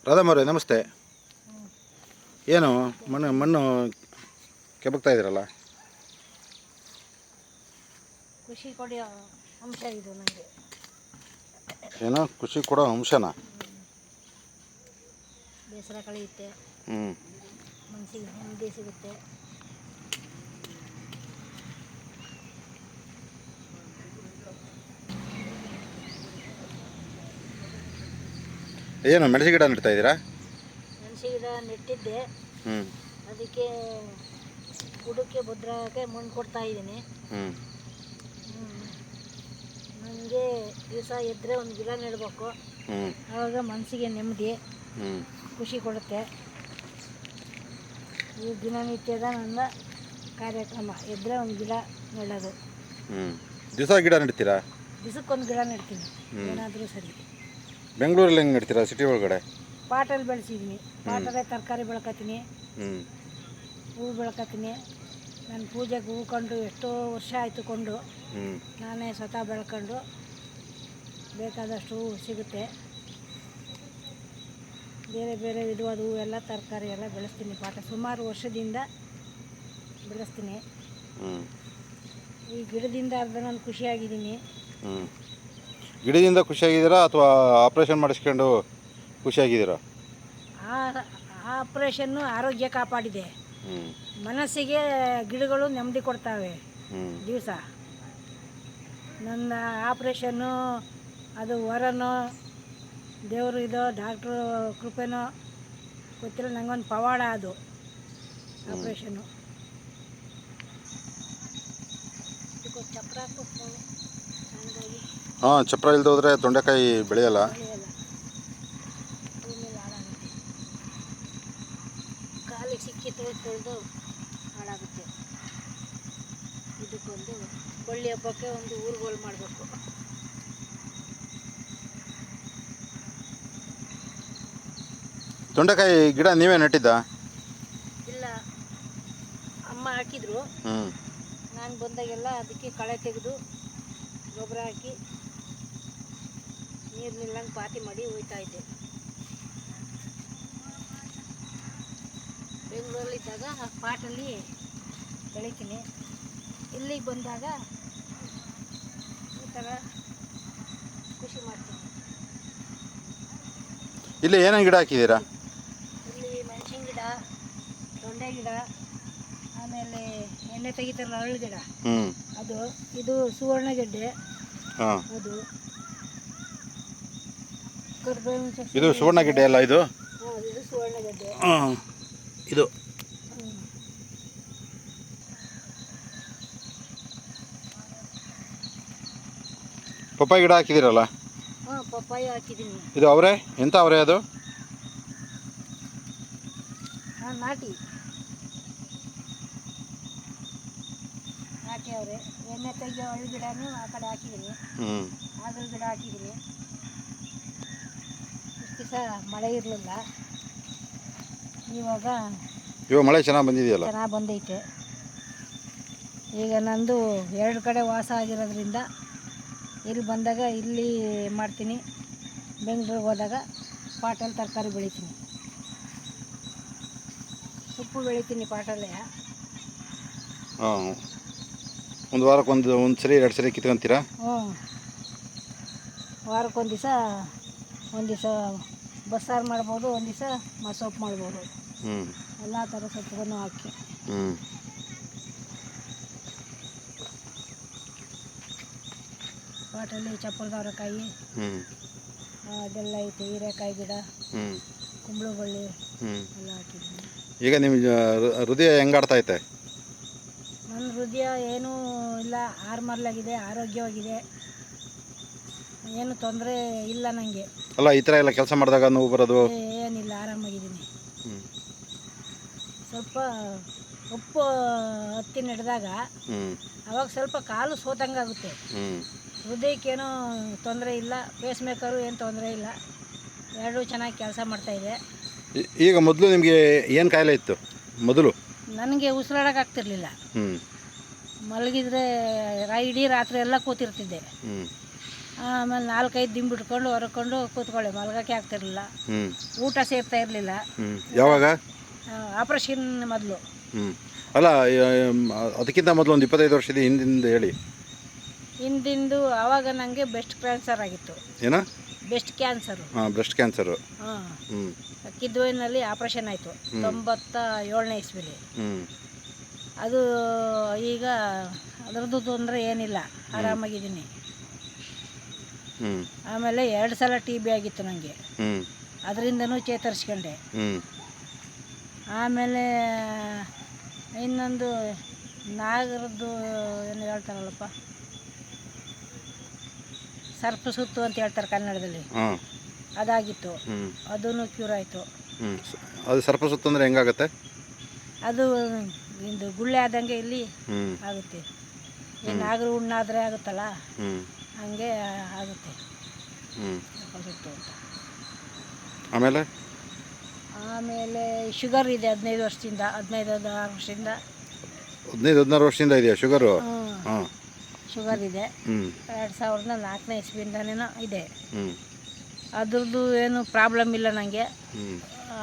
ರಾಧಮ್ಮವ್ರೆ ನಮಸ್ತೆ. ಏನು ಮಣ್ಣು ಕೆಬಕ್ತಾ ಇದ್ದೀರಲ್ಲ? ಖುಷಿ ಕೊಡೋ ಅಂಶ ಇದು ನನಗೆ. ಏನೋ ಖುಷಿ ಕೊಡೋ ಅಂಶನಾ? ಬೇಸರ ಕಳೆಯುತ್ತೆ, ಮನಸ್ಸಿಗೆ ನೆಮ್ಮದಿ ಸಿಗುತ್ತೆ. ಏನು ಮೆಣಸಿನ ಗಿಡ ನೆಡ್ತಾ ಇದ್ದೀರಾ? ಮೆಣಸಿನ ಗಿಡ ನೆಟ್ಟಿದ್ದೆ, ಅದಕ್ಕೆ ಬುಡಕ್ಕೆ ಭದ್ರಕ್ಕೆ ಮಣ್ಣು ಕೊಡ್ತಾ ಇದ್ದೀನಿ. ನನಗೆ ದಿವಸ ಎದ್ದರೆ ಒಂದು ಗಿಡ ನೆಡಬೇಕು, ಆವಾಗ ಮನಸ್ಸಿಗೆ ನೆಮ್ಮದಿ, ಖುಷಿ ಕೊಡುತ್ತೆ. ಈ ದಿನನಿತ್ಯದ ನನ್ನ ಕಾರ್ಯಕ್ರಮ ಎದ್ದರೆ ಒಂದು ಗಿಡ ನೆಡೋದು. ದಿವಸ ಗಿಡ ನೆಡ್ತೀರಾ? ದಿವಸಕ್ಕೊಂದು ಗಿಡ ನೆಡ್ತೀನಿ, ಏನಾದರೂ ಸರಿ. ಬೆಂಗಳೂರಲ್ಲಿ ಹೆಂಗೆ ನೆಡ್ತೀರಾ? ಸಿಟಿ ಒಳಗಡೆ ಪಾಟಲ್ಲಿ ಬೆಳೆಸಿದ್ದೀನಿ. ಪಾಟಲ್ಲೇ ತರಕಾರಿ ಬೆಳ್ಕೊತೀನಿ, ಹೂವು ಬೆಳ್ಕೊತೀನಿ. ನಾನು ಪೂಜೆಗೆ ಹೂವು ಕೊಂಡು ಎಷ್ಟೋ ವರ್ಷ ಆಯಿತು ಕೊಂಡು, ನಾನೇ ಸ್ವತಃ ಬೆಳ್ಕೊಂಡು ಬೇಕಾದಷ್ಟು ಹೂವು ಸಿಗುತ್ತೆ. ಬೇರೆ ಬೇರೆ ವಿಧವಾದ ಹೂವೆಲ್ಲ ತರಕಾರಿ ಎಲ್ಲ ಬೆಳೆಸ್ತೀನಿ. ಪಾಟ ಸುಮಾರು ವರ್ಷದಿಂದ ಬೆಳೆಸ್ತೀನಿ. ಈ ಗಿಡದಿಂದ ಅರ್ಧ ನಾನು ಖುಷಿಯಾಗಿದ್ದೀನಿ. ಗಿಡದಿಂದ ಖುಷಿಯಾಗಿದ್ದೀರಾ ಅಥವಾ ಆಪ್ರೇಷನ್ ಮಾಡಿಸ್ಕೊಂಡು ಖುಷಿಯಾಗಿದ್ದೀರಾ? ಆಪ್ರೇಷನ್ನು ಆರೋಗ್ಯ ಕಾಪಾಡಿದೆ, ಮನಸ್ಸಿಗೆ ಗಿಡಗಳು ನೆಮ್ಮದಿ ಕೊಡ್ತಾವೆ. ದಿವಸ ನನ್ನ ಆಪ್ರೇಷನ್ನು ಅದು ವರನೋ ದೇವರು ಇದೋ ಡಾಕ್ಟ್ರು ಕೃಪೆನೋ ಗೊತ್ತಿಲ್ಲ, ನನಗೊಂದು ಪವಾಡ ಅದು ಆಪ್ರೇಷನ್ನು. ಚಪ್ರ ಸಣ್ಣದಾಗಿ ಚಪ್ರ ಇಲ್ಲದೆ ಹೋದರೆ ತೊಂಡೆಕಾಯಿ ಬೆಳೆಯಲ್ಲ. ಕಾಲಿಗೆ ಸಿಕ್ಕಿ ತೊಳೆದು ಹಾಳಾಗುತ್ತೆ. ಇದಕ್ಕೊಂದು ಬಳ್ಳಿ ಹಬ್ಬಕ್ಕೆ ಒಂದು ಊರುಗೋಲು ಮಾಡಬೇಕು. ತೊಂಡೆಕಾಯಿ ಗಿಡ ನೀವೇ ನೆಟ್ಟಿದ್ದ? ಇಲ್ಲ, ಅಮ್ಮ ಹಾಕಿದ್ರು. ನಾನು ಬಂದಾಗೆಲ್ಲ ಅದಕ್ಕೆ ಕಳೆ ತೆಗೆದು ಗೊಬ್ಬರ ಹಾಕಿ ನೀರು ನಿಲ್ಲಂಗೆ ಪಾತಿ ಮಾಡಿ ಹೋಯ್ತಾ ಇದ್ದೆ. ಬೆಂಗಳೂರಲ್ಲಿದ್ದಾಗ ಪಾಟಲ್ಲಿ ಬೆಳಿತೀನಿ. ಇಲ್ಲಿಗೆ ಬಂದಾಗ ಈ ಥರ ಖುಷಿ ಮಾಡ್ತೀನಿ. ಇಲ್ಲಿ ಏನೇನು ಗಿಡ ಹಾಕಿದ್ದೀರಾ? ಇಲ್ಲಿ ಮೆಣಸಿನ ಗಿಡ, ತೊಂಡೆ ಗಿಡ, ಆಮೇಲೆ ಎಣ್ಣೆ ತೆಗಿತಾರಲ್ಲ ಅರಳು ಗಿಡ, ಅದು. ಇದು ಸುವರ್ಣಗೆಡ್ಡೆ, ಅದು ಕರ್ಬೇವಿನ ಸೊಪ್ಪು. ಇದು ಸುವರ್ಣಗೆಡ್ಡೆ ಅಲ್ಲ? ಇದು ಇದು ಸುವರ್ಣಗೆಡ್ಡೆ. ಇದು ಪಪ್ಪಾಯಿ ಗಿಡ ಹಾಕಿದ್ದೀರಲ್ಲ? ಪಪ್ಪಾಯಿ ಹಾಕಿದ್ದೀನಿ. ಇದು ಅವರೇ? ಎಂಥ ಅವರೇ ಅದು? ನಾಟಿ ಅವರೇ. ಎಣ್ಣೆ ತೆಗಿಯೋ ಅಳು ಗಿಡನೂ ಆ ಕಡೆ ಹಾಕಿದ್ದೀನಿ, ಆಗಲ ಗಿಡ ಹಾಕಿದ್ದೀನಿ. ಇಷ್ಟು ದಿವಸ ಮಳೆ ಇರಲಿಲ್ಲ, ಇವಾಗ ಮಳೆ ಚೆನ್ನಾಗಿ ಬಂದಿದೆಯಲ್ಲ? ಚೆನ್ನಾಗಿ ಬಂದೈತೆ. ಈಗ ನಂದು 2 ಕಡೆ ವಾಸ ಆಗಿರೋದ್ರಿಂದ ಇಲ್ಲಿ ಬಂದಾಗ ಇಲ್ಲಿ ಮಾಡ್ತೀನಿ, ಬೆಂಗಳೂರಿಗೆ ಹೋದಾಗ ಪಾಟಲ್ಲಿ ತರಕಾರಿ ಬೆಳಿತೀನಿ. ಸೊಪ್ಪು ಬೆಳಿತೀನಿ ಪಾಟಲ್ಲೇ. ಒಂದು ವಾರಕ್ಕೆ ಒಂದು ಸರಿ 2 ಸರಿ ಕಿತ್ಕೊಂತೀರಾ? ವಾರಕ್ಕೊಂದು ದಿವಸ ಬಸ್ಸಾರು ಮಾಡ್ಬೋದು, ಒಂದು ದಿವಸ ಮಸೊಪ್ಪು ಮಾಡ್ಬೋದು. ಎಲ್ಲ ಥರ ಸೊಪ್ಪುಗಳನ್ನು ಹಾಕಿ. ಪಾಟಲ್ಲಿ ಚಪ್ಪರದವರೆಕಾಯಿ ಅದೆಲ್ಲ ಐತೆ, ಹೀರೆಕಾಯಿ ಗಿಡ, ಕುಂಬಳ ಬಳ್ಳಿ ಎಲ್ಲ ಹಾಕಿದ್ದೀನಿ. ಈಗ ನಿಮ್ಮ ಹೃದಯ ಹೆಂಗಾಡ್ತಾ ಐತೆ? ನನ್ನ ಹೃದಯ ಏನೂ ಇಲ್ಲ, ಆರ್ಮರ್ಲಾಗಿದೆ, ಆರೋಗ್ಯವಾಗಿದೆ, ಏನು ತೊಂದರೆ ಇಲ್ಲ ನನಗೆ. ಅಲ್ಲ, ಈ ಥರ ಎಲ್ಲ ಕೆಲಸ ಮಾಡಿದಾಗ ನೋವು ಬರೋದು ಏನಿಲ್ಲ, ಆರಾಮಾಗಿದ್ದೀನಿ. ಸ್ವಲ್ಪ ಉಪ್ಪು ಹತ್ತಿ ನಡೆದಾಗ ಅವಾಗ ಸ್ವಲ್ಪ ಕಾಲು ಸೋತಂಗಾಗುತ್ತೆ. ಹೃದಯಕ್ಕೇನೂ ತೊಂದರೆ ಇಲ್ಲ, ಪೇಸ್ ಮೇಕರು ಏನು ತೊಂದರೆ ಇಲ್ಲ, ಎರಡೂ ಚೆನ್ನಾಗಿ ಕೆಲಸ ಮಾಡ್ತಾಯಿದೆ. ಈಗ ಮೊದಲು ನಿಮಗೆ ಏನು ಕಾಯಿಲೆ ಇತ್ತು? ಮೊದಲು ನನಗೆ ಉಸಿರಾಡೋಕ್ಕಾಗ್ತಿರ್ಲಿಲ್ಲ. ಮಲಗಿದ್ರೆ ಇಡೀ ರಾತ್ರಿ ಎಲ್ಲ ಕೂತಿರ್ತಿದ್ದೆ. ಆಮೇಲೆ 4-5 ದಿನ ಬಿಟ್ಕೊಂಡು ಹೊರಕೊಂಡು ಕೂತ್ಕೊಳ್ಳಿ, ಮಲ್ಗೋಕ್ಕೆ ಆಗ್ತಿರ್ಲಿಲ್ಲ, ಹ್ಞೂ ಊಟ ಸೇರ್ತಾ ಇರಲಿಲ್ಲ. ಹ್ಞೂ ಯಾವಾಗ? ಆಪ್ರೇಷನ್ ಮೊದಲು. ಹ್ಞೂ ಅಲ್ಲ, ಅದಕ್ಕಿಂತ ಮೊದಲು ಒಂದು 25 ವರ್ಷದ ಹಿಂದಿಂದ ಹೇಳಿ. ಹಿಂದಿಂದು ಆವಾಗ ನನಗೆ ಬೆಸ್ಟ್ ಕ್ಯಾನ್ಸರ್ ಆಗಿತ್ತು. ಏನೋ ಬೆಸ್ಟ್ ಕ್ಯಾನ್ಸರು. ಹಾಂ, ಬ್ರೆಸ್ಟ್ ಕ್ಯಾನ್ಸರು. ಹಾಂ, ಹ್ಞೂ ಕಿದ್ವೈನಲ್ಲಿ ಆಪ್ರೇಷನ್ ಆಯಿತು 97ನೇ ಇಸ್ವಿಲಿ. ಹ್ಞೂ ಅದು ಈಗ ಅದರದ್ದು ತೊಂದರೆ ಏನಿಲ್ಲ, ಆರಾಮಾಗಿದ್ದೀನಿ. ಹ್ಞೂ ಆಮೇಲೆ 2 ಸಲ TB ಆಗಿತ್ತು ನನಗೆ, ಹ್ಞೂ ಅದರಿಂದನೂ ಚೇತರಿಸ್ಕೊಂಡೆ. ಹ್ಞೂ ಆಮೇಲೆ ಇನ್ನೊಂದು ನಾಗರದ್ದು ಏನು ಹೇಳ್ತಾರಲ್ಲಪ್ಪ, ಸರ್ಪ ಸುತ್ತು ಅಂತ ಹೇಳ್ತಾರೆ ಕನ್ನಡದಲ್ಲಿ, ಹಾಂ, ಅದಾಗಿತ್ತು. ಹ್ಞೂ ಅದೂ ಕ್ಯೂರ್ ಆಯಿತು. ಹ್ಞೂ ಅದು ಸರ್ಪ ಸುತ್ತು ಅಂದರೆ ಹೆಂಗಾಗತ್ತೆ? ಅದು ಇದು ಗುಳ್ಳೆ ಆದಂಗೆ ಇಲ್ಲಿ ಹ್ಞೂ ಆಗುತ್ತೆ. ಈ ನಾಗರ ಹುಣ್ಣಾದರೆ ಆಗುತ್ತಲ್ಲ, ಹ್ಞೂ ಹಂಗೆ ಆಗುತ್ತೆ ಹ್ಞೂ ಸರ್ಪ ಸುತ್ತು ಅಂತ. ಆಮೇಲೆ ಆಮೇಲೆ ಶುಗರ್ ಇದೆ 15 ವರ್ಷದಿಂದ, 15-16 ವರ್ಷದಿಂದ. 15-16 ವರ್ಷದಿಂದ ಇದೆಯಾ ಶುಗರು? ಹಾಂ, ಶುಗರ್ ಇದೆ. ಹ್ಞೂ 2004ನೇ ಇಸ್ವಿಯಿಂದನೇನೋ ಇದೆ. ಹ್ಞೂ ಅದ್ರದ್ದು ಏನು ಪ್ರಾಬ್ಲಮ್ ಇಲ್ಲ ನನಗೆ, ಹ್ಞೂ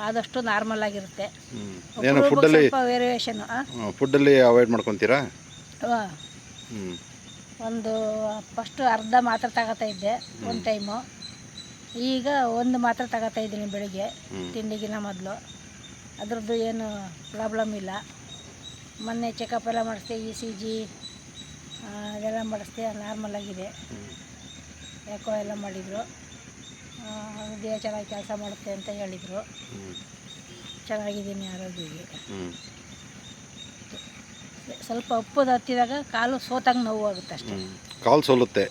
ಆದಷ್ಟು ನಾರ್ಮಲ್ ಆಗಿರುತ್ತೆ. ಹ್ಞೂ ಏನು ಫುಡ್ಡಲ್ಲಿ ಸ್ವಲ್ಪ ವೇರಿಯೇಷನು. ಫುಡ್ಡಲ್ಲಿ ಅವಾಯ್ಡ್ ಮಾಡ್ಕೊತೀರಾ? ಹ್ಞೂ ಒಂದು ಫಸ್ಟು ಅರ್ಧ ಮಾತ್ರೆ ತಗೋತಾ ಇದ್ದೆ ಒಂದು ಟೈಮು, ಈಗ 1 ಮಾತ್ರೆ ತಗೋತಾ ಇದ್ದೀನಿ ಬೆಳಿಗ್ಗೆ ತಿಂಡಿಗಿನ ಮೊದಲು. ಅದ್ರದ್ದು ಏನು ಪ್ರಾಬ್ಲಮ್ ಇಲ್ಲ. ಮೊನ್ನೆ ಚೆಕಪ್ ಎಲ್ಲ ಮಾಡಿಸ್ದೆ, ECG ಅದೆಲ್ಲ ಮಾಡಿಸ್ದೆ, ನಾರ್ಮಲ್ ಆಗಿದೆ. ಯಾಕೋ ಎಲ್ಲ ಮಾಡಿದರು, ಹೃದಯ ಚೆನ್ನಾಗಿ ಕೆಲಸ ಮಾಡುತ್ತೆ ಅಂತ ಹೇಳಿದರು. ಚೆನ್ನಾಗಿದ್ದೀನಿ ಆರೋಗ್ಯಕ್ಕೆ. ಸ್ವಲ್ಪ ಉಪ್ಪದು ಹತ್ತಿದಾಗ ಕಾಲು ಸೋತಂಗೆ ನೋವು ಆಗುತ್ತೆ ಅಷ್ಟೇ. ಕಾಲು ಸೋಲುತ್ತೆ,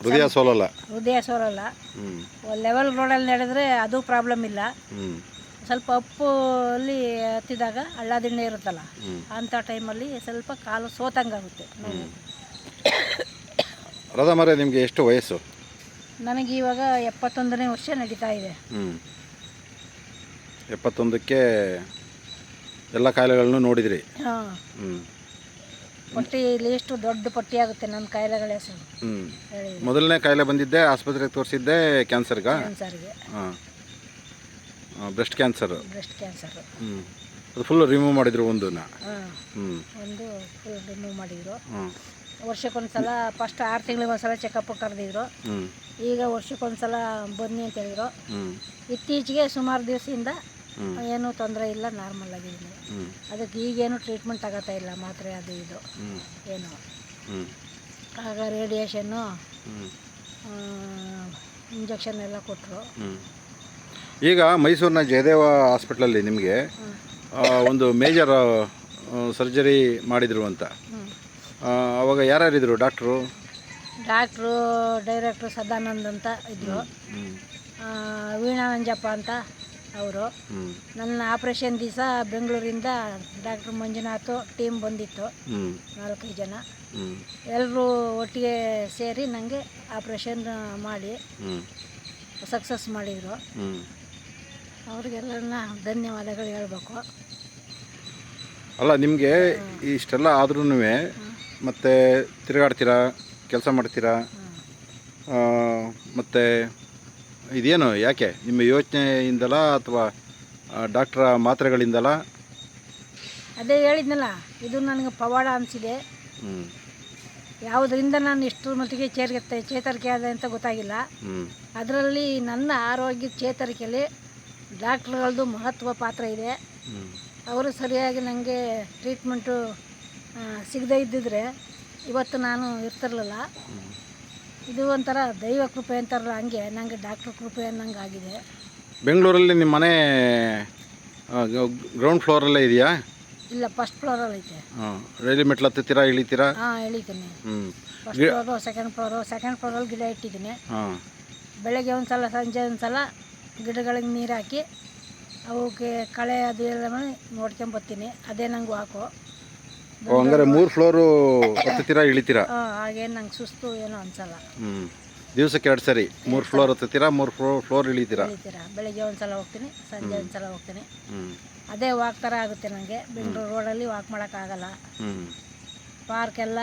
ಹೃದಯ ಸೋಲಲ್ಲ. ಹೃದಯ ಸೋಲಲ್ಲ. ಲೆವೆಲ್ ರೋಡಲ್ಲಿ ನಡೆದ್ರೆ ಅದು ಪ್ರಾಬ್ಲಮ್ ಇಲ್ಲ. ಸ್ವಲ್ಪ ಉಪ್ಪಲ್ಲಿ ಹತ್ತಿದಾಗ ಹಳ್ಳ ದಿಣ್ಣೆ ಇರುತ್ತಲ್ಲ, ಅಂಥ ಟೈಮಲ್ಲಿ ಸ್ವಲ್ಪ ಕಾಲು ಸೋತಂಗಾಗುತ್ತೆ ನೋವು. ರಾಧಮ್ಮರೇ, ನಿಮಗೆ ಎಷ್ಟು ವಯಸ್ಸು? ನನಗೆ ಇವಾಗ 71ನೇ ವರ್ಷ ನಡೀತಾ ಇದೆ. 71ಕ್ಕೆ ಎಲ್ಲ ಕಾಯಿಲೆಗಳನ್ನು ನೋಡಿದ್ರಿ? ಹಾಂ, ಪಟ್ಟಿ ಎಷ್ಟು ದೊಡ್ಡ ಪಟ್ಟಿ ಆಗುತ್ತೆ ನನ್ನ ಕಾಯಿಲೆಗಳ ಹೆಸರು. ಮೊದಲನೇ ಕಾಯಿಲೆ ಬಂದಿದ್ದೆ ಆಸ್ಪತ್ರೆಗೆ ತೋರಿಸಿದ್ದೆ ಕ್ಯಾನ್ಸರ್ಗೆ? ಕ್ಯಾನ್ಸರ್ಗೆ. ಹಾಂ, ಬ್ರೆಸ್ಟ್ ಕ್ಯಾನ್ಸರ್. Breast cancer. ಅದು ಫುಲ್ ರಿಮೂವ್ ಮಾಡಿದ್ರು ಒಂದನ್ನ? ಒಂದು ಫುಲ್ ರಿಮೂವ್ ಮಾಡಿದ್ರು. ವರ್ಷಕ್ಕೊಂದ್ಸಲ ಫಸ್ಟ್ 6 ತಿಂಗಳಿಗೊಂದ್ಸಲ ಚೆಕಪ್ ಕರೆದಿದ್ರು. ಈಗ ವರ್ಷಕ್ಕೊಂದ್ಸಲ ಬನ್ನಿ ಅಂತ ಹೇಳಿದ್ರು. ಇತ್ತೀಚೆಗೆ ಸುಮಾರು ದಿವಸದಿಂದ ಏನೂ ತೊಂದರೆ ಇಲ್ಲ, ನಾರ್ಮಲ್ ಆಗಿದ್ದೀನಿ. ಅದಕ್ಕೆ ಈಗೇನು ಟ್ರೀಟ್ಮೆಂಟ್ ತಗೋತಾ ಇಲ್ಲ, ಮಾತ್ರೆ ಅದು ಇದು ಏನು. ಆಗ ರೇಡಿಯೇಷನ್ನು, ಇಂಜೆಕ್ಷನ್ ಎಲ್ಲ ಕೊಟ್ಟರು. ಈಗ ಮೈಸೂರಿನ ಜಯದೇವ ಹಾಸ್ಪಿಟ್ಲಲ್ಲಿ ನಿಮಗೆ ಒಂದು ಮೇಜರ್ ಸರ್ಜರಿ ಮಾಡಿದರು ಅಂತ, ಅವಾಗ ಯಾರ್ಯಾರಿದ್ರು ಡಾಕ್ಟ್ರು? ಡೈರೆಕ್ಟ್ರು ಸದಾನಂದ್ ಅಂತ ಇದ್ದರು, ವೀಣಾ ನಂಜಪ್ಪ ಅಂತ ಅವರು. ನನ್ನ ಆಪ್ರೇಷನ್ ದಿವಸ ಬೆಂಗಳೂರಿಂದ ಡಾಕ್ಟ್ರ್ ಮಂಜುನಾಥ್ ಟೀಮ್ ಬಂದಿತ್ತು, 4-5 ಜನ. ಎಲ್ಲರೂ ಒಟ್ಟಿಗೆ ಸೇರಿ ನನಗೆ ಆಪ್ರೇಷನ್ ಮಾಡಿ ಸಕ್ಸಸ್ ಮಾಡಿದರು. ಅವ್ರಿಗೆಲ್ಲ ಧನ್ಯವಾದಗಳು ಹೇಳ್ಬೇಕು. ಅಲ್ಲ, ನಿಮಗೆ ಇಷ್ಟೆಲ್ಲ ಆದ್ರೂ ಮತ್ತೆ ತಿರುಗಾಡ್ತೀರಾ, ಕೆಲಸ ಮಾಡ್ತೀರಾ, ಮತ್ತು ಇದೇನು ಯಾಕೆ ನಿಮ್ಮ ಯೋಚನೆಯಿಂದಲ ಅಥವಾ ಡಾಕ್ಟ್ರ ಮಾತ್ರೆಗಳಿಂದಲ? ಅದೇ ಹೇಳಿದ್ನಲ್ಲ, ಇದು ನನಗೆ ಪವಾಡ ಅನಿಸಿದೆ. ಯಾವುದರಿಂದ ನಾನು ಇಷ್ಟರ ಮಟ್ಟಿಗೆ ಚೇತರಿಕೆ ಆದ ಅಂತ ಗೊತ್ತಾಗಿಲ್ಲ. ಅದರಲ್ಲಿ ನನ್ನ ಆರೋಗ್ಯ ಚೇತರಿಕೆಯಲ್ಲಿ ಡಾಕ್ಟ್ರುಗಳದ್ದು ಮಹತ್ವ ಪಾತ್ರ ಇದೆ. ಅವರು ಸರಿಯಾಗಿ ನನಗೆ ಟ್ರೀಟ್ಮೆಂಟು ಸಿಗದೇ ಇದ್ದಿದ್ರೆ ಇವತ್ತು ನಾನು ಇರ್ತಿರಲಿಲ್ಲ. ಇದು ಒಂಥರ ದೈವ ಕೃಪೆ ಅಂತಾರಲ್ಲ, ಹಂಗೆ ನನಗೆ ಡಾಕ್ಟ್ರ್ ಕೃಪೆ ಅನ್ನಂಗೆ ಆಗಿದೆ. ಬೆಂಗಳೂರಲ್ಲಿ ನಿಮ್ಮ ಮನೆ ಗ್ರೌಂಡ್ ಫ್ಲೋರಲ್ಲೇ ಇದೆಯಾ? ಇಲ್ಲ, ಫಸ್ಟ್ ಫ್ಲೋರಲ್ಲಿ ಐತೆ. ರೈಲ್ವೆ ಮೆಟ್ಲು ಹತ್ತುತ್ತೀರಾ, ಇಳಿತೀರಾ? ಹಾಂ, ಇಳಿತೀನಿ. ಫಸ್ಟ್ ಫ್ಲೋರು, ಸೆಕೆಂಡ್ ಫ್ಲೋರಲ್ಲಿ ಗಿಡ ಇಟ್ಟಿದ್ದೀನಿ. ಬೆಳಗ್ಗೆ ಒಂದು ಸಲ, ಸಂಜೆ ಒಂದು ಸಲ ಗಿಡಗಳಿಗೆ ನೀರು ಹಾಕಿ ಅವಕ್ಕೆ ಕಳೆ ಅದು ಎಲ್ಲ ಮಾಡಿ ನೋಡ್ಕೊಂಬರ್ತೀನಿ. ಅದೇ ನಂಗೆ ವಾಕು. ಹಂಗಾರೆ 3 ಫ್ಲೋರು ಹತ್ತುತ್ತೀರಾ, ಇಳಿತೀರಾ? ಹಾಗೇನು ನಂಗೆ ಸುಸ್ತು ಏನೋ ಅನ್ಸಲ್ಲ. ದಿವಸಕ್ಕೆ 2 ಸರಿ 3 ಫ್ಲೋರ್ ಹತ್ತುತ್ತೀರಾ, 3 ಫ್ಲೋರ್ ಇಳಿತೀರಾ? ಬೆಳಗ್ಗೆ ಒಂದು ಸಲ ಹೋಗ್ತೀನಿ, ಸಂಜೆ ಒಂದು ಸಲ ಹೋಗ್ತೀನಿ. ಅದೇ ವಾಕ್ ಥರ ಆಗುತ್ತೆ ನನಗೆ. ಬೆಂಗಳೂರು ರೋಡಲ್ಲಿ ವಾಕ್ ಮಾಡೋಕ್ಕಾಗಲ್ಲ. ಪಾರ್ಕೆಲ್ಲ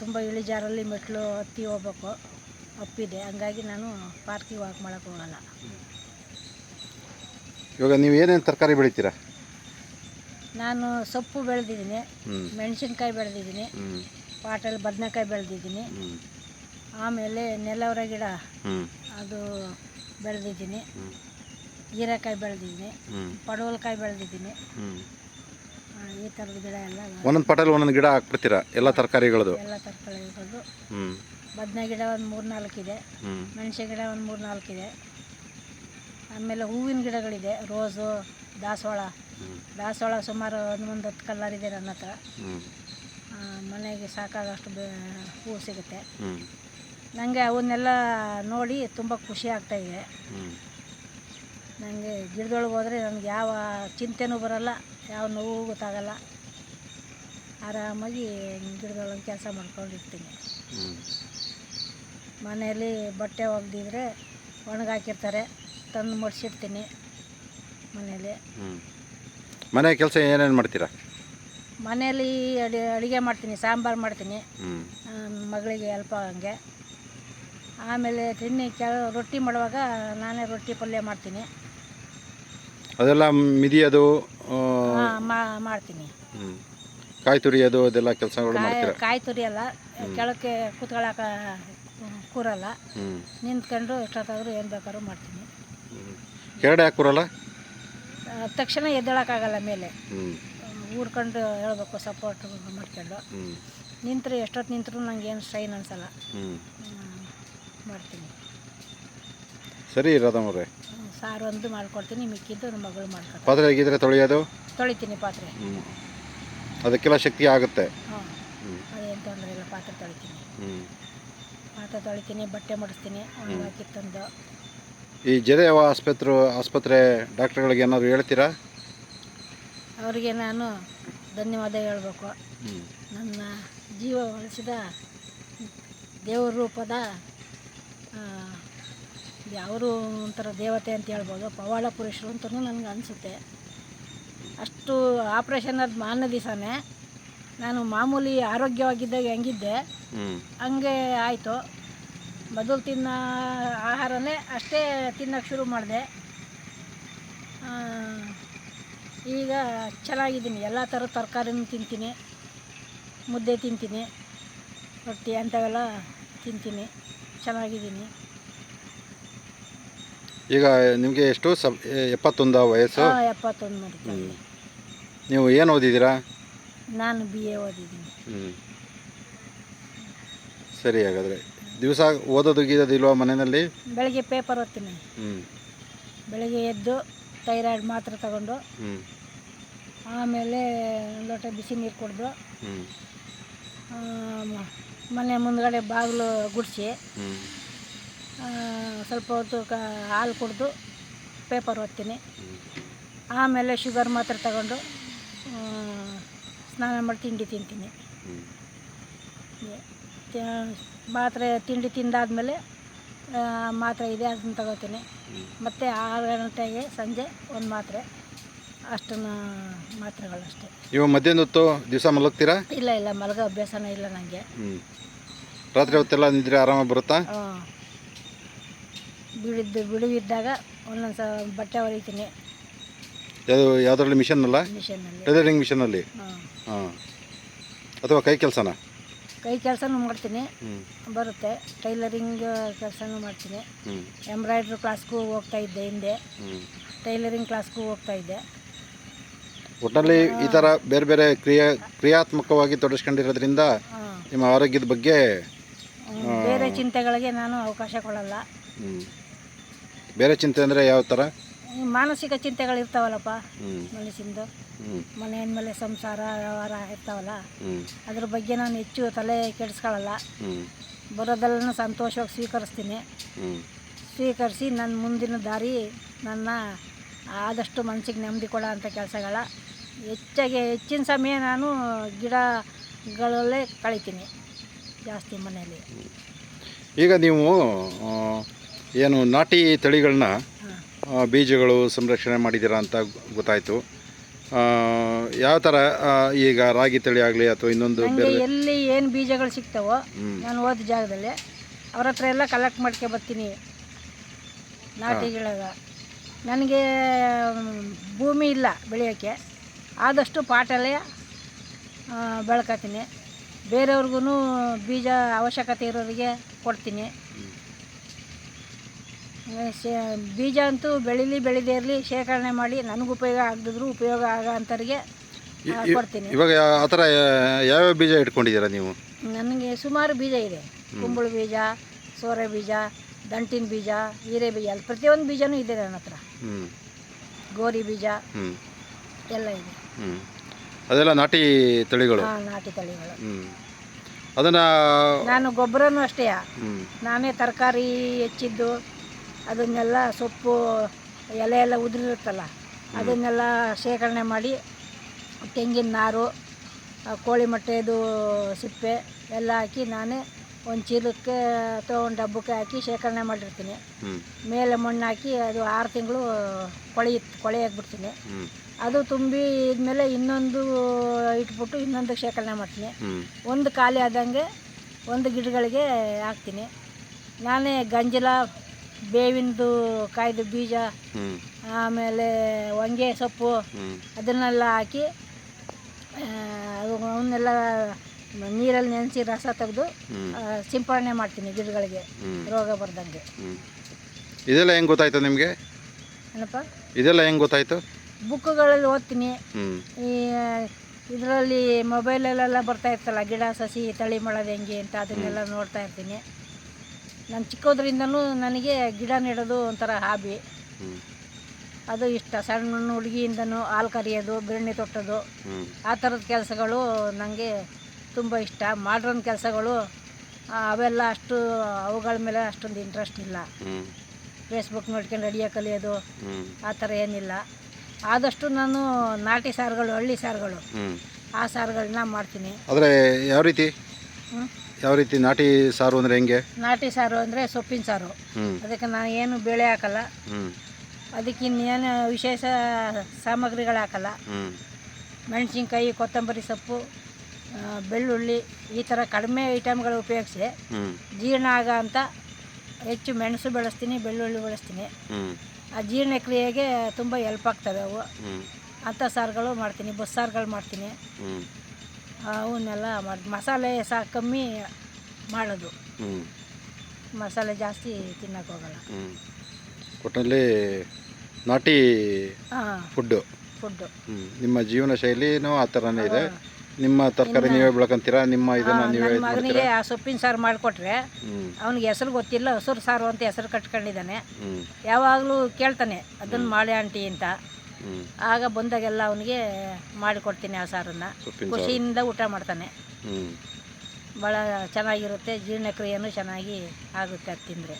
ತುಂಬ ಇಳಿಜಾರಲ್ಲಿ ಮೆಟ್ಲು ಹತ್ತಿ ಹೋಗ್ಬೇಕು. ಅಪ್ಪಿದೆ, ಹಂಗಾಗಿ ನಾನು ಪಾರ್ಕಿಗೆ ವಾಕ್ ಮಾಡೋಕ್ಕೆ ಹೋಗಲ್ಲ. ಇವಾಗ ನೀವು ಏನೇನು ತರಕಾರಿ ಬೆಳಿತೀರಾ? ನಾನು ಸೊಪ್ಪು ಬೆಳೆದಿದ್ದೀನಿ, ಹ್ಞೂ ಮೆಣಸಿನ್ಕಾಯಿ ಬೆಳೆದಿದ್ದೀನಿ, ಹ್ಞೂ ಪಾಟಲ್ಲಿ ಬದನೆಕಾಯಿ ಬೆಳೆದಿದ್ದೀನಿ, ಹ್ಞೂ ಆಮೇಲೆ ನೆಲವರ ಗಿಡ ಹ್ಞೂ ಅದು ಬೆಳೆದಿದ್ದೀನಿ, ಹ್ಞೂ ಹೀರೆಕಾಯಿ ಬೆಳೆದಿದ್ದೀನಿ, ಹ್ಞೂ ಪಡವಲಕಾಯಿ ಬೆಳೆದಿದ್ದೀನಿ. ಹ್ಞೂ ಈ ಥರದ ಗಿಡ ಎಲ್ಲ ಒಂದೊಂದು ಪಟಲ್ ಒಂದೊಂದು ಗಿಡ ಹಾಕ್ಬಿಡ್ತೀರಾ ಎಲ್ಲ ತರಕಾರಿಗಳದು? ಎಲ್ಲ ತರಕಾರಿಗಳು. ಹ್ಞೂ ಬದನೆ ಗಿಡ ಒಂದು 3-4 ಇದೆ, ಹ್ಞೂ ಮೆಣಸೆ ಗಿಡ ಒಂದು 3-4 ಇದೆ, ಆಮೇಲೆ ಹೂವಿನ ಗಿಡಗಳಿದೆ, ರೋಸು, ದಾಸವಾಳ. ದಾಸವಾಳ ಸುಮಾರು ಒಂದು 10 ಕಲರ್ ಇದೆ ನನ್ನ ಹತ್ರ. ಹ್ಞೂ ಮನೆಗೆ ಸಾಕಾಗಷ್ಟು ಹೂವು ಸಿಗುತ್ತೆ. ಹ್ಞೂ ನನಗೆ ಅವನ್ನೆಲ್ಲ ನೋಡಿ ತುಂಬ ಖುಷಿ ಆಗ್ತಾಯಿದೆ. ಹ್ಞೂ ನನಗೆ ಗಿಡದೊಳಗೆ ಹೋದರೆ ನನಗೆ ಯಾವ ಚಿಂತೆನೂ ಬರೋಲ್ಲ, ಯಾವ ನೋವು ಗೊತ್ತಾಗಲ್ಲ. ಆರಾಮಾಗಿ ಗಿಡದೊಳಗೆ ಕೆಲಸ ಮಾಡ್ಕೊಂಡಿರ್ತೀನಿ. ಹ್ಞೂ ಮನೆಯಲ್ಲಿ ಬಟ್ಟೆ ಒಗ್ದಿದ್ರೆ ಒಣಗಾಕಿರ್ತಾರೆ, ತಂದು ಮಡಿಸಿರ್ತೀನಿ ಮನೇಲಿ. ಹ್ಞೂ ಮನೆ ಕೆಲಸ ಏನೇನು ಮಾಡ್ತೀರಾ? ಮನೆಯಲ್ಲಿ ಅಡುಗೆ ಮಾಡ್ತೀನಿ, ಸಾಂಬಾರು ಮಾಡ್ತೀನಿ, ಹ್ಞೂ ಮಗಳಿಗೆ ಹೆಲ್ಪ್ ಆಗಂಗೆ. ಆಮೇಲೆ ರೊಟ್ಟಿ ಮಾಡುವಾಗ ನಾನೇ ರೊಟ್ಟಿ ಪಲ್ಯ ಮಾಡ್ತೀನಿ. ಅದೆಲ್ಲ ಮಿದಿಯೋದು, ಮಾಡ್ತೀನಿ. ಹ್ಞೂ ಕಾಯಿ ತುರಿಯೋದು ಅದೆಲ್ಲ ಕೆಲಸಗಳು ಮಾಡ್ತೀರಾ? ಕಾಯಿ ತುರಿಯಲ್ಲ, ಕೆಳಕ್ಕೆ ಕೂತ್ಕೊಳ್ಳೋಕ ಕೂರಲ್ಲ, ಹ್ಞೂ ನಿಂತ್ಕೊಂಡು ಎಷ್ಟೊತ್ತಾದರೂ ಏನು ಬೇಕಾದ್ರೂ ಮಾಡ್ತೀನಿ. ಕೆರಡೆ ಹಾಕೂರಲ್ಲ? ತಕ್ಷಣ ಎದ್ದೇಳೋಕ್ಕಾಗಲ್ಲ ಮೇಲೆ, ಹ್ಞೂ ಊರ್ಕೊಂಡು ಹೇಳ್ಬೇಕು ಸಪೋರ್ಟ್ ಮಾಡ್ಕೊಂಡು. ಹ್ಞೂ ನಿಂತರೆ ಎಷ್ಟೊತ್ತು ನಿಂತರೂ ನನಗೆ ಏನು ಸ್ಟ್ರೈನ್ ಅನಿಸಲ್ಲ, ಹ್ಞೂ ಮಾಡ್ತೀನಿ. ಸರಿ ರಾಧಮ್ಮವ್ರೆ, ಸಾರು ಒಂದು ಮಾಡ್ಕೊಡ್ತೀನಿ, ಮಿಕ್ಕಿದ್ದು ನಮ್ಮ ಮಗಳು ಮಾಡ್ಕೊಡ್ತೀನಿ. ಪಾತ್ರೆ ಹೇಗಿದ್ರೆ ತೊಳೆಯೋದು? ತೊಳಿತೀನಿ ಪಾತ್ರೆ. ಹ್ಞೂ ಅದಕ್ಕೆಲ್ಲ ಶಕ್ತಿ ಆಗುತ್ತೆ. ಹಾಂ, ಹ್ಞೂ ಅದೇನು ತೊಂದರೆ ಇಲ್ಲ, ಪಾತ್ರೆ ತೊಳಿತೀನಿ. ಹ್ಞೂ ಪಾತ್ರೆ ತೊಳಿತೀನಿ, ಬಟ್ಟೆ ಮಡಿಸ್ತೀನಿ, ಒಣಗಾಕಿ ತಂದು. ಈ ಜಯದೇವ ಆಸ್ಪತ್ರೆ ಡಾಕ್ಟ್ರುಗಳಿಗೆ ಏನಾದರೂ ಹೇಳ್ತೀರಾ? ಅವರಿಗೆ ನಾನು ಧನ್ಯವಾದ ಹೇಳಬೇಕು. ಹ್ಞೂ ನನ್ನ ಜೀವ ಉಳಿಸಿದ ದೇವ್ರ ರೂಪದ ಅವರು ಒಂಥರ ದೇವತೆ ಅಂತ ಹೇಳ್ಬೋದು, ಪವಾಡ ಪುರುಷರು ಅಂತಲೂ ನನಗೆ ಅನಿಸುತ್ತೆ. ಅಷ್ಟು ಆಪ್ರೇಷನ್ ಅದು ಮಾರನೇ ದಿವಸನೇ ನಾನು ಮಾಮೂಲಿ ಆರೋಗ್ಯವಾಗಿದ್ದಾಗ ಹೆಂಗಿದ್ದೆ ಹಂಗೆ ಆಯಿತು. ಮೊದಲು ತಿನ್ನೋ ಆಹಾರನೇ ಅಷ್ಟೇ ತಿನ್ನೋಕ್ಕೆ ಶುರು ಮಾಡಿದೆ. ಈಗ ಚೆನ್ನಾಗಿದ್ದೀನಿ, ಎಲ್ಲ ಥರದ ತರಕಾರಿನೂ ತಿಂತೀನಿ, ಮುದ್ದೆ ತಿಂತೀನಿ, ರೊಟ್ಟಿ ಅಂಥವೆಲ್ಲ ತಿಂತೀನಿ, ಚೆನ್ನಾಗಿದ್ದೀನಿ. ಈಗ ನಿಮಗೆ ಎಷ್ಟು 71 ವಯಸ್ಸು? 71 ನಡೀತೀನಿ. ನೀವು ಏನು ಓದಿದ್ದೀರಾ? ನಾನು BA ಓದಿದ್ದೀನಿ. ಸರಿ, ಹಾಗಾದರೆ ದಿವಸ ಓದೋದು ಗೀದೋದಿಲ್ವಾ ಮನೆಯಲ್ಲಿ? ಬೆಳಗ್ಗೆ ಪೇಪರ್ ಓದ್ತೀನಿ. ಬೆಳಗ್ಗೆ ಎದ್ದು ಥೈರಾಯ್ಡ್ ಮಾತ್ರೆ ತಗೊಂಡು, ಆಮೇಲೆ ಲೋಟ ಬಿಸಿ ನೀರು ಕುಡಿದು, ಮನೆ ಮುಂದ್ಗಡೆ ಬಾಗಿಲು ಗುಡಿಸಿ ಸ್ವಲ್ಪ ಹೊತ್ತು ಹಾಲು ಕುಡಿದು ಪೇಪರ್ ಓದ್ತೀನಿ. ಆಮೇಲೆ ಶುಗರ್ ಮಾತ್ರೆ ತಗೊಂಡು ಸ್ನಾನ ಮಾಡಿ ತಿಂಡಿ ತಿಂತೀನಿ. ಮಾತ್ರೆ ತಿಂಡಿ ತಿಂದಾದಮೇಲೆ ಮಾತ್ರೆ ಇದೆ ಅದನ್ನು ತಗೋತೀನಿ. ಮತ್ತು 6 ಗಂಟೆಗೆ ಸಂಜೆ ಒಂದು ಮಾತ್ರೆ, ಅಷ್ಟನ್ನು ಮಾತ್ರೆಗಳಷ್ಟೇ. ಇವಾಗ ಮಧ್ಯಾಹ್ನ ಹೊತ್ತು ದಿವಸ ಮಲಗ್ತೀರಾ? ಇಲ್ಲ, ಮಲಗೋ ಅಭ್ಯಾಸನೇ ಇಲ್ಲ ನನಗೆ. ರಾತ್ರಿ ಹೊತ್ತೆಲ್ಲ ನಿದ್ರೆ ಆರಾಮಾಗಿ ಬರುತ್ತಾ? ಬಿಡುವಿದ್ದಾಗ ಒಂದೊಂದು ಬಟ್ಟೆ ಹೊಲಿತೀನಿ. ಯಾವುದ್ರಲ್ಲಿ? ಮಿಷನ್ನಲ್ಲಿ? ಟೈಲರಿಂಗ್ ಮಿಷನಲ್ಲಿ? ಹಾಂ. ಅಥವಾ ಕೈ ಕೆಲಸನ? ಕೈ ಕೆಲಸನೂ ಮಾಡ್ತೀನಿ, ಬರುತ್ತೆ. ಟೈಲರಿಂಗ್ ಕೆಲಸನೂ ಮಾಡ್ತೀನಿ. ಎಂಬ್ರಾಯ್ಡ್ರಿ ಕ್ಲಾಸ್ಗೂ ಹೋಗ್ತಾ ಇದ್ದೆ ಹಿಂದೆ, ಟೈಲರಿಂಗ್ ಕ್ಲಾಸ್ಗೂ ಹೋಗ್ತಾ ಇದ್ದೆ. ಒಟ್ಟಿನಲ್ಲಿ ಈ ಥರ ಬೇರೆ ಬೇರೆ ಕ್ರಿಯಾತ್ಮಕವಾಗಿ ತೊಡಗಿಸ್ಕೊಂಡಿರೋದ್ರಿಂದ ನಿಮ್ಮ ಆರೋಗ್ಯದ ಬಗ್ಗೆ ಬೇರೆ ಚಿಂತೆಗಳಿಗೆ ನಾನು ಅವಕಾಶ ಕೊಡಲ್ಲ. ಬೇರೆ ಚಿಂತೆ ಅಂದರೆ ಯಾವ ಥರ? ಮಾನಸಿಕ ಚಿಂತೆಗಳಿರ್ತಾವಲ್ಲಪ್ಪ ಮನುಷ್ಯಂದು, ಮನೆಯ ಮೇಲೆ ಸಂಸಾರ ವ್ಯವಹಾರ ಇರ್ತಾವಲ್ಲ, ಅದ್ರ ಬಗ್ಗೆ ನಾನು ಹೆಚ್ಚು ತಲೆ ಕೆಡಿಸ್ಕೊಳ್ಳಲ್ಲ. ಬರೋದೆಲ್ಲ ಸಂತೋಷವಾಗಿ ಸ್ವೀಕರಿಸಿ ನನ್ನ ಮುಂದಿನ ದಾರಿ ನನ್ನ ಆದಷ್ಟು ಮನಸ್ಸಿಗೆ ನೆಮ್ಮದಿ ಕೊಡೋ ಅಂಥ ಕೆಲಸಗಳ ಹೆಚ್ಚಿನ ಸಮಯ ನಾನು ಗಿಡಗಳಲ್ಲೇ ಕಳಿತೀನಿ ಜಾಸ್ತಿ ಮನೆಯಲ್ಲಿ. ಈಗ ನೀವು ಏನು ನಾಟಿ ತಳಿಗಳನ್ನ ಬೀಜಗಳು ಸಂರಕ್ಷಣೆ ಮಾಡಿದ್ದೀರಾ ಅಂತ ಗೊತ್ತಾಯಿತು. ಯಾವ ಥರ ಈಗ ರಾಗಿ ತಳಿ ಆಗಲಿ ಅಥವಾ ಇನ್ನೊಂದು ಎಲ್ಲಿ ಏನು ಬೀಜಗಳು ಸಿಗ್ತಾವೋ ನಾನು ಹೋದ ಜಾಗದಲ್ಲಿ ಅವ್ರ ಹತ್ರ ಎಲ್ಲ ಕಲೆಕ್ಟ್ ಮಾಡ್ಕೊ ಬರ್ತೀನಿ ನಾಟಿಗಳಾಗ. ನನಗೆ ಭೂಮಿ ಇಲ್ಲ ಬೆಳೆಯೋಕ್ಕೆ, ಆದಷ್ಟು ಪಾಟಲ್ಲೇ ಬೆಳ್ಕೊತೀನಿ. ಬೇರೆಯವ್ರಿಗೂ ಬೀಜ ಅವಶ್ಯಕತೆ ಇರೋರಿಗೆ ಕೊಡ್ತೀನಿ. ಬೀಜ ಅಂತೂ ಬೆಳೀದೇ ಇರಲಿ, ಶೇಖರಣೆ ಮಾಡಿ ನನಗೆ ಉಪಯೋಗ ಆಗದಿದ್ರು ಉಪಯೋಗ ಆಗೋ ಅಂಥವ್ರಿಗೆ ಕೊಡ್ತೀನಿ. ಇವಾಗ ಆ ಥರ ಯಾವ್ಯಾವ ಬೀಜ ಇಟ್ಕೊಂಡಿದ್ದೀರಾ ನೀವು? ನನಗೆ ಸುಮಾರು ಬೀಜ ಇದೆ. ಕುಂಬಳ ಬೀಜ, ಸೋರೆ ಬೀಜ, ದಂಟಿನ ಬೀಜ, ಹೀರೆ ಬೀಜ, ಪ್ರತಿಯೊಂದು ಬೀಜನೂ ಇದೆ ನನ್ನ ಹತ್ರ. ಗೋರಿ ಬೀಜ ಎಲ್ಲ ಇದೆ. ಅದೆಲ್ಲ ನಾಟಿ ತಳಿಗಳು? ಹಾಂ, ನಾಟಿ ತಳಿಗಳು. ಅದನ್ನು ನಾನು ಗೊಬ್ಬರನೂ ಅಷ್ಟೇ, ನಾನೇ ತರಕಾರಿ ಹೆಚ್ಚಿದ್ದು ಅದನ್ನೆಲ್ಲ ಸೊಪ್ಪು ಎಲೆ ಎಲ್ಲ ಉದುರಿರುತ್ತಲ್ಲ ಅದನ್ನೆಲ್ಲ ಶೇಖರಣೆ ಮಾಡಿ ತೆಂಗಿನ ನಾರು, ಕೋಳಿ ಮೊಟ್ಟೆದು ಸಿಪ್ಪೆ ಎಲ್ಲ ಹಾಕಿ ನಾನೇ ಒಂದು ಚೀಲಕ್ಕೆ ಅಥವಾ ಒಂದು ಡಬ್ಬಕ್ಕೆ ಹಾಕಿ ಶೇಖರಣೆ ಮಾಡಿರ್ತೀನಿ. ಮೇಲೆ ಮಣ್ಣು ಹಾಕಿ ಅದು 6 ತಿಂಗಳು ಕೊಳೆ ಹಾಕ್ಬಿಡ್ತೀನಿ. ಅದು ತುಂಬಿ ಇದ್ಮೇಲೆ ಇನ್ನೊಂದು ಇಟ್ಬಿಟ್ಟು ಇನ್ನೊಂದಕ್ಕೆ ಶೇಖರಣೆ ಮಾಡ್ತೀನಿ. ಒಂದು ಖಾಲಿ ಆದಂಗೆ ಒಂದು ಗಿಡಗಳಿಗೆ ಹಾಕ್ತೀನಿ. ನಾನೇ ಗಂಜಲ, ಬೇವಿನದು ಕಾಯ್ದು ಬೀಜ, ಆಮೇಲೆ ಹೊಂಗೆ ಸೊಪ್ಪು ಅದನ್ನೆಲ್ಲ ಹಾಕಿ ಅವನ್ನೆಲ್ಲ ನೀರಲ್ಲಿ ನೆನೆಸಿ ರಸ ತೆಗೆದು ಸಿಂಪಡಣೆ ಮಾಡ್ತೀನಿ ಗಿಡಗಳಿಗೆ, ರೋಗ ಬರ್ದಂಗೆ. ಇದೆಲ್ಲ ಹೆಂಗೆ ಗೊತ್ತಾಯ್ತು ನಿಮಗೆ? ಏನಪ್ಪ ಇದೆಲ್ಲ ಹೆಂಗೆ ಗೊತ್ತಾಯ್ತು? ಬುಕ್ಗಳಲ್ಲಿ ಓದ್ತೀನಿ. ಈ ಇದರಲ್ಲಿ ಮೊಬೈಲಲ್ಲೆಲ್ಲ ಬರ್ತಾ ಇರ್ತಲ್ಲ ಗಿಡ ಸಸಿ ತಳಿ ಮಾಡೋದು ಹೆಂಗೆ ಅಂತ, ಅದನ್ನೆಲ್ಲ ನೋಡ್ತಾ ಇರ್ತೀನಿ. ನಾನು ಚಿಕ್ಕದ್ರಿಂದನೂ ನನಗೆ ಗಿಡ ನೆಡೋದು ಒಂಥರ ಹಾಬಿ, ಅದು ಇಷ್ಟ. ಸಣ್ಣ ಹುಡುಗಿಯಿಂದನೂ ಹಾಲು ಕರಿಯೋದು, ಬೆಣ್ಣೆ ತೊಟ್ಟೋದು, ಆ ಥರದ ಕೆಲಸಗಳು ನನಗೆ ತುಂಬ ಇಷ್ಟ. ಮಾಡ್ರನ್ ಕೆಲಸಗಳು ಅವೆಲ್ಲ ಅಷ್ಟು ಅವುಗಳ ಮೇಲೆ ಅಷ್ಟೊಂದು ಇಂಟ್ರೆಸ್ಟ್ ಇಲ್ಲ. ಫೇಸ್ಬುಕ್ ನೋಡ್ಕೊಂಡು ಅಡಿಗೆ ಕಲಿಯೋದು ಆ ಥರ ಏನಿಲ್ಲ. ಆದಷ್ಟು ನಾನು ನಾಟಿ ಸಾರುಗಳು, ಹಳ್ಳಿ ಸಾರುಗಳು, ಆ ಸಾರುಗಳನ್ನ ಮಾಡ್ತೀನಿ. ಆದರೆ ಯಾವ ರೀತಿ ನಾಟಿ ಸಾರು ಅಂದರೆ ಹೆಂಗೆ? ನಾಟಿ ಸಾರು ಅಂದರೆ ಸೊಪ್ಪಿನ ಸಾರು. ಅದಕ್ಕೆ ನಾನು ಏನು ಬೇಳೆ ಹಾಕಲ್ಲ, ಅದಕ್ಕೆ ಇನ್ನೇನು ವಿಶೇಷ ಸಾಮಗ್ರಿಗಳು ಹಾಕಲ್ಲ. ಮೆಣಸಿನ್ಕಾಯಿ, ಕೊತ್ತಂಬರಿ ಸೊಪ್ಪು, ಬೆಳ್ಳುಳ್ಳಿ, ಈ ಥರ ಕಡಿಮೆ ಐಟಮ್ಗಳು ಉಪಯೋಗಿಸಿ ಜೀರ್ಣ ಆಗ ಅಂತ ಹೆಚ್ಚು ಮೆಣಸು ಬೆಳೆಸ್ತೀನಿ, ಬೆಳ್ಳುಳ್ಳಿ ಬೆಳೆಸ್ತೀನಿ. ಆ ಜೀರ್ಣಕ್ರಿಯೆಗೆ ತುಂಬ ಹೆಲ್ಪ್ ಆಗ್ತವೆ ಅವು. ಅಂಥ ಸಾರುಗಳು ಮಾಡ್ತೀನಿ, ಬಸ್ಸಾರುಗಳು ಮಾಡ್ತೀನಿ. ಅವನ್ನೆಲ್ಲ ಮಸಾಲೆ ಕಮ್ಮಿ ಮಾಡೋದು, ಮಸಾಲೆ ಜಾಸ್ತಿ ತಿನ್ನಕ್ಕೆ ಹೋಗಲ್ಲ. ಒಟ್ಟಿನಲ್ಲಿ ನಾಟಿ ಫುಡ್ಡು. ನಿಮ್ಮ ಜೀವನ ಶೈಲಿನೂ ಆ ಥರನೇ ಇದೆ. ನಿಮ್ಮ ತರಕಾರಿ ನೀವೇ ಬೆಳ್ಕೊಂತೀರಾ? ನಿಮ್ಮ ಇದನ್ನು ನೀವೇ? ಮಗನಿಗೆ ಆ ಸೊಪ್ಪಿನ ಸಾರು ಮಾಡಿಕೊಟ್ರೆ ಅವನಿಗೆ ಹೆಸರು ಗೊತ್ತಿಲ್ಲ, ಹಸುರು ಸಾರು ಅಂತ ಹೆಸರು ಕಟ್ಕೊಂಡಿದ್ದಾನೆ. ಯಾವಾಗಲೂ ಕೇಳ್ತಾನೆ ಅದನ್ನು ಮಾಡಿ ಆಂಟಿ ಅಂತ. ಆಗ ಬಂದಾಗೆಲ್ಲ ಅವನಿಗೆ ಮಾಡಿಕೊಡ್ತೀನಿ ಆ ಸಾರನ್ನು. ಖುಷಿಯಿಂದ ಊಟ ಮಾಡ್ತಾನೆ. ಭಾಳ ಚೆನ್ನಾಗಿರುತ್ತೆ, ಜೀರ್ಣಕ್ರಿಯೆನೂ ಚೆನ್ನಾಗಿ ಆಗುತ್ತೆ ಅದು ತಿಂದರೆ.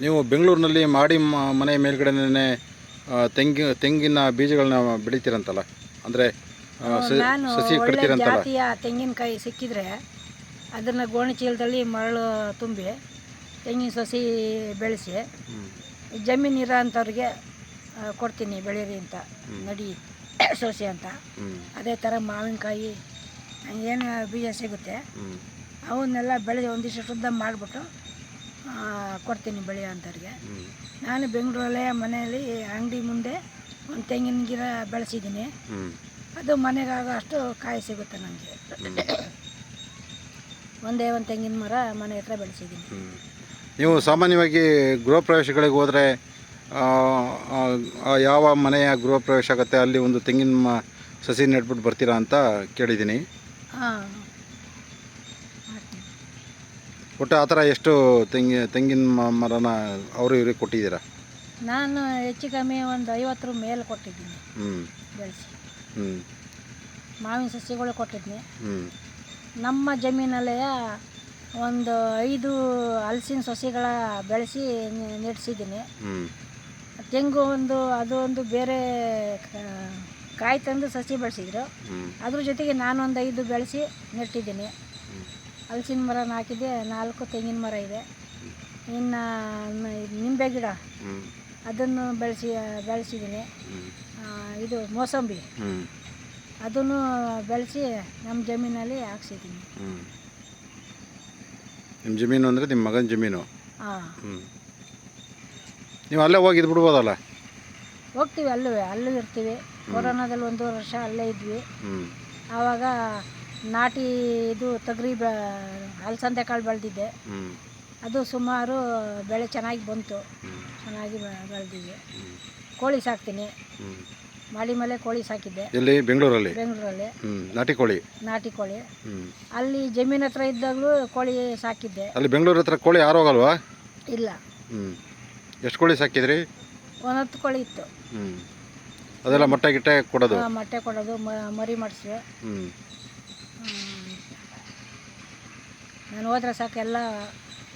ನೀವು ಬೆಂಗಳೂರಿನಲ್ಲಿ ಮಾಡಿ ಮನೆ ಮೇಲ್ಗಡೆನೇ ತೆಂಗಿನ ಬೀಜಗಳನ್ನ ಬೆಳಿತೀರಂತಲ್ಲ, ಅಂದರೆ ನಾನು ಒಳ್ಳೆ ಜಾತಿಯ ತೆಂಗಿನಕಾಯಿ ಸಿಕ್ಕಿದ್ರೆ ಅದನ್ನು ಗೋಣಿ ಚೀಲದಲ್ಲಿ ಮರಳು ತುಂಬಿ ತೆಂಗಿನ ಸಸಿ ಬೆಳೆಸಿ ಜಮೀನು ಇರೋ ಅಂಥವ್ರಿಗೆ ಕೊಡ್ತೀನಿ, ಬೆಳೀರಿ ಅಂತ, ನಡಿ ಸೊಸೆ ಅಂತ. ಅದೇ ಥರ ಮಾವಿನಕಾಯಿ ಏನು ಬೀಜ ಸಿಗುತ್ತೆ ಅವನ್ನೆಲ್ಲ ಬೆಳೆದು ಒಂದಿಷ್ಟು ಶುದ್ಧ ಮಾಡಿಬಿಟ್ಟು ಕೊಡ್ತೀನಿ ಬೆಳೆಯೋ ಅಂಥವ್ರಿಗೆ. ನಾನು ಬೆಂಗಳೂರಲ್ಲೇ ಮನೆಯಲ್ಲಿ ಅಂಗಡಿ ಮುಂದೆ ಒಂದು ತೆಂಗಿನ ಗಿಡ ಬೆಳೆಸಿದ್ದೀನಿ. ಅದು ಮನೆಗಾಗೋ ಅಷ್ಟು ಕಾಯಿ ಸಿಗುತ್ತೆ ನನಗೆ. ಒಂದೇ ಒಂದು ತೆಂಗಿನ ಮರ ಮನೆ ಹತ್ರ ಬೆಳೆಸಿದ್ದೀನಿ. ನೀವು ಸಾಮಾನ್ಯವಾಗಿ ಗೃಹ ಪ್ರವೇಶಗಳಿಗೆ ಹೋದರೆ ಯಾವ ಮನೆಯ ಗೃಹ ಪ್ರವೇಶ ಆಗುತ್ತೆ ಅಲ್ಲಿ ಒಂದು ತೆಂಗಿನ ಸಸಿ ನೆಟ್ಬಿಟ್ಟು ಬರ್ತೀರಾ ಅಂತ ಕೇಳಿದ್ದೀನಿ. ಹಾಂ, ಒಟ್ಟು ಆ ಥರ ಎಷ್ಟು ತೆಂಗಿನ ಮರನ ಅವರು ಇವ್ರಿಗೆ ಕೊಟ್ಟಿದ್ದೀರಾ? ನಾನು ಹೆಚ್ಚು ಕಮ್ಮಿ ಒಂದು 50 ಮೇಲೆ ಕೊಟ್ಟಿದ್ದೀನಿ ಬೆಳೆಸಿ. ಮಾವಿನ ಸಸಿಗಳು ಕೊಟ್ಟಿದ್ದೀನಿ. ನಮ್ಮ ಜಮೀನಲ್ಲೇ ಒಂದು 5 ಹಲಸಿನ ಸಸಿಗಳ ಬೆಳೆಸಿ ನೆಡ್ಸಿದ್ದೀನಿ. ತೆಂಗು ಅದು ಬೇರೆ ಕಾಯಿ ತಂದು ಸಸಿ ಬೆಳೆಸಿದ್ರು. ಅದ್ರ ಜೊತೆಗೆ ನಾನೊಂದು 5 ಬೆಳೆಸಿ ನೆಟ್ಟಿದ್ದೀನಿ. ಹಲಸಿನ ಮರ ಹಾಕಿದ್ದೆ, 4 ತೆಂಗಿನ ಮರ ಇದೆ. ಇನ್ನು ನಿಂಬೆ ಗಿಡ ಅದನ್ನು ಬೆಳೆಸಿದ್ದೀನಿ. ಇದು ಮೋಸಂಬಿ ಅದನ್ನು ಬೆಳೆಸಿ ನಮ್ಮ ಜಮೀನಲ್ಲಿ ಹಾಕ್ಸಿದ್ದೀನಿ. ನಿಮ್ಮ ಜಮೀನು ಅಂದರೆ ನಿಮ್ಮ ಮಗನ ಜಮೀನು. ಹಾಂ, ಹ್ಞೂ ನೀವು ಅಲ್ಲೇ ಹೋಗಿ ಇದು ಬಿಡ್ಬೋದಲ್ಲ? ಹೋಗ್ತೀವಿ ಅಲ್ಲೂ ಇರ್ತೀವಿ. ಕೊರೋನಾದಲ್ಲಿ 1.5 ವರ್ಷ ಅಲ್ಲೇ ಇದ್ವಿ. ಹ್ಞೂ ಆವಾಗ ನಾಟಿ ಇದು ತೊಗರಿ ಅಲಸಂದೆ ಕಾಳು ಬೆಳೆದಿದ್ದೆ. ಹ್ಞೂ ಅದು ಸುಮಾರು ಬೆಳೆ ಚೆನ್ನಾಗಿ ಬಂತು. ಚೆನ್ನಾಗಿ ಬೆಳೆದಿದ್ದೆ. ಕೋಳಿ ಸಾಕ್ತೀನಿ. ಹ್ಞೂ ಮಾಳಿ ಮೇಲೆ ಕೋಳಿ ಸಾಕಿದ್ದೆ ಎಲ್ಲಿ? ಬೆಂಗಳೂರಲ್ಲಿ? ಬೆಂಗಳೂರಲ್ಲಿ. ನಾಟಿ ಕೋಳಿ? ನಾಟಿ ಕೋಳಿ. ಹ್ಞೂ ಅಲ್ಲಿ ಜಮೀನ್ ಹತ್ರ ಇದ್ದಾಗಲೂ ಕೋಳಿ ಸಾಕಿದ್ದೆ. ಅಲ್ಲಿ ಬೆಂಗಳೂರು ಹತ್ರ ಕೋಳಿ ಆರೋಗಲ್ವಾ? ಇಲ್ಲ, ಹ್ಞೂ ಎಷ್ಟು ಕೋಳಿ ಸಾಕಿದ್ರಿ? 10 ಕೋಳಿ ಇತ್ತು. ಹ್ಞೂ ಅದೆಲ್ಲ ಮೊಟ್ಟೆ ಗಿಟ್ಟೆ ಕೊಡೋದು? ಮೊಟ್ಟೆ ಕೊಡೋದು, ಮರಿ ಮಾಡಿಸ್ವೆ. ಹ್ಞೂ ನಾನು ಹೋದ್ರೆ ಸಾಕು ಎಲ್ಲ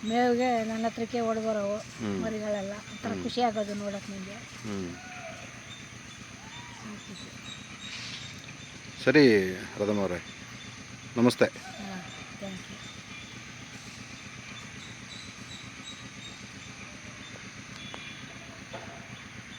ಮೇವಿಗೆ ನನ್ನ ಹತ್ರಕ್ಕೆ ಹೊಡೆದೋರವು ಮರಿಗಳೆಲ್ಲ. ಒಂಥರ ಖುಷಿ ಆಗೋದು ನೋಡೋಕೆ ನನಗೆ. ಹ್ಞೂ ಸರಿ ರಾಧಮ್ಮ ಅವರೇ, ನಮಸ್ತೆ.